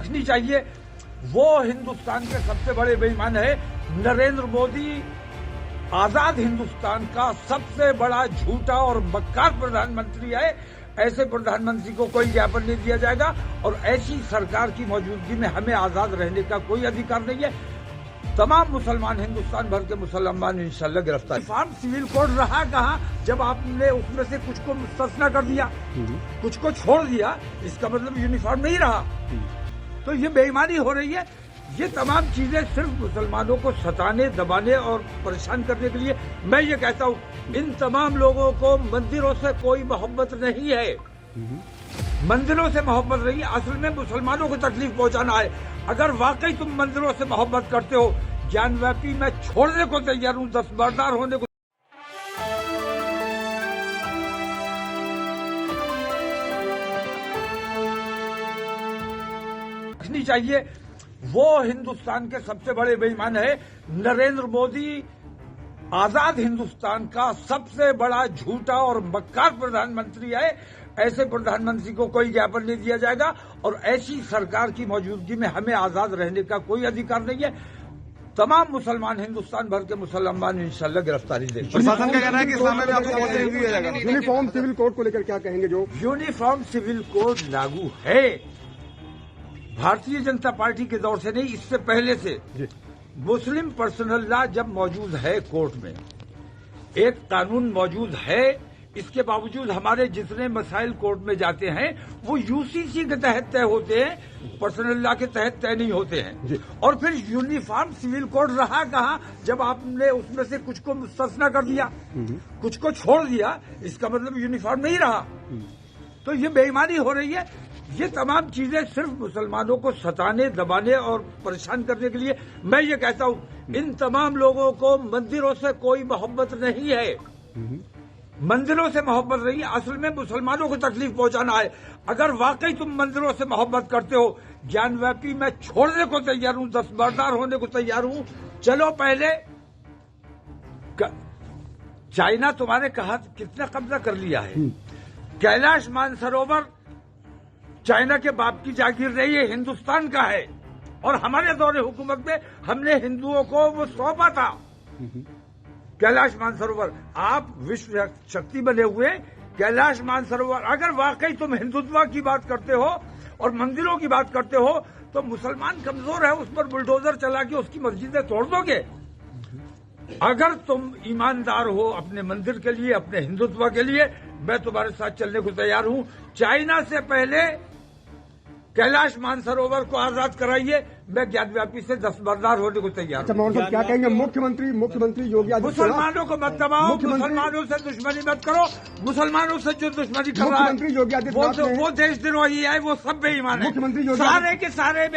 रखनी चाहिए। वो हिंदुस्तान के सबसे बड़े बेईमान है। नरेंद्र मोदी आजाद हिंदुस्तान का सबसे बड़ा झूठा और मक्कार प्रधानमंत्री है। ऐसे प्रधानमंत्री को कोई ज्ञापन नहीं दिया जाएगा और ऐसी सरकार की मौजूदगी में हमें आजाद रहने का कोई अधिकार नहीं है। तमाम मुसलमान, हिंदुस्तान भर के मुसलमान इंशाल्लाह गिरफ्तार। यूनिफॉर्म सिविल कोड रहा कहाँ जब आपने उसमें से कुछ को मुस्तस्ना कर दिया, कुछ को छोड़ दिया, इसका मतलब यूनिफॉर्म नहीं रहा। तो ये बेईमानी हो रही है। ये तमाम चीजें सिर्फ मुसलमानों को सताने, दबाने और परेशान करने के लिए। मैं ये कहता हूँ, इन तमाम लोगों को मंदिरों से कोई मोहब्बत नहीं है। मंदिरों से मोहब्बत नहीं, असल में मुसलमानों को तकलीफ पहुंचाना है। अगर वाकई तुम मंदिरों से मोहब्बत करते हो, ज्ञानव्यापी मैं छोड़ने को तैयार हूँ, दस्तबरदार होने को रखनी चाहिए। वो हिंदुस्तान के सबसे बड़े बेईमान है। नरेंद्र मोदी आजाद हिंदुस्तान का सबसे बड़ा झूठा और मक्कार प्रधानमंत्री है। ऐसे प्रधानमंत्री को कोई ज्ञापन नहीं दिया जाएगा और ऐसी सरकार की मौजूदगी में हमें आजाद रहने का कोई अधिकार नहीं है। तमाम मुसलमान, हिंदुस्तान भर के मुसलमान इंशाल्लाह गिरफ्तारी देंगे। प्रशासन का कहना है कि इस्लाम में भी आपको बहुत जरूरी दिया जाएगा। यूनिफॉर्म सिविल कोड को लेकर क्या कहेंगे? जो यूनिफॉर्म सिविल कोड लागू है, भारतीय जनता पार्टी के दौर से नहीं, इससे पहले से। मुस्लिम पर्सनल लॉ जब मौजूद है कोर्ट में, एक कानून मौजूद है, इसके बावजूद हमारे जितने मसाइल कोर्ट में जाते हैं वो यूसीसी के तहत तय होते हैं, पर्सनल लॉ के तहत तय नहीं होते हैं। और फिर यूनिफॉर्म सिविल कोड रहा कहाँ जब आपने उसमें से कुछ को मुस्तस्ना कर दिया, कुछ को छोड़ दिया, इसका मतलब यूनिफॉर्म नहीं रहा। तो ये बेईमानी हो रही है। ये तमाम चीजें सिर्फ मुसलमानों को सताने, दबाने और परेशान करने के लिए। मैं ये कहता हूँ, इन तमाम लोगों को मंदिरों से कोई मोहब्बत नहीं है। मंदिरों से मोहब्बत नहीं, असल में मुसलमानों को तकलीफ पहुंचाना है। अगर वाकई तुम मंदिरों से मोहब्बत करते हो, ज्ञानव्यापी मैं छोड़ने को तैयार हूँ, दस्तबरदार होने को तैयार हूँ। चलो पहले चाइना तुम्हारे कहा कितना कब्जा कर लिया है। कैलाश मानसरोवर चाइना के बाप की जागीर नहीं है, हिंदुस्तान का है। और हमारे दौरे हुकूमत में हमने हिंदुओं को वो सौंपा था कैलाश मानसरोवर। आप विश्व शक्ति बने हुए कैलाश मानसरोवर, अगर वाकई तुम हिंदुत्व की बात करते हो और मंदिरों की बात करते हो तो मुसलमान कमजोर है, उस पर बुलडोजर चला के उसकी मस्जिदें तोड़ दोगे। अगर तुम ईमानदार हो अपने मंदिर के लिए, अपने हिंदुत्व के लिए, मैं तुम्हारे साथ चलने को तैयार हूं। चाइना से पहले कैलाश मानसरोवर को आजाद कराइए, मैं ज्ञानव्यापी से दस्तबरदार होने को तैयार हूं। अच्छा, क्या कहेंगे? मुख्यमंत्री योगी आदित्यनाथ, मुसलमानों को मत दबाओ, मुसलमानों से दुश्मनी मत करो। मुसलमानों से जो दुश्मनी कर रहा है मुख्यमंत्री योगी आदित्यनाथ वो देशद्रोही है, वो सब बेईमान है, मुख्यमंत्री योगी सारे के सारे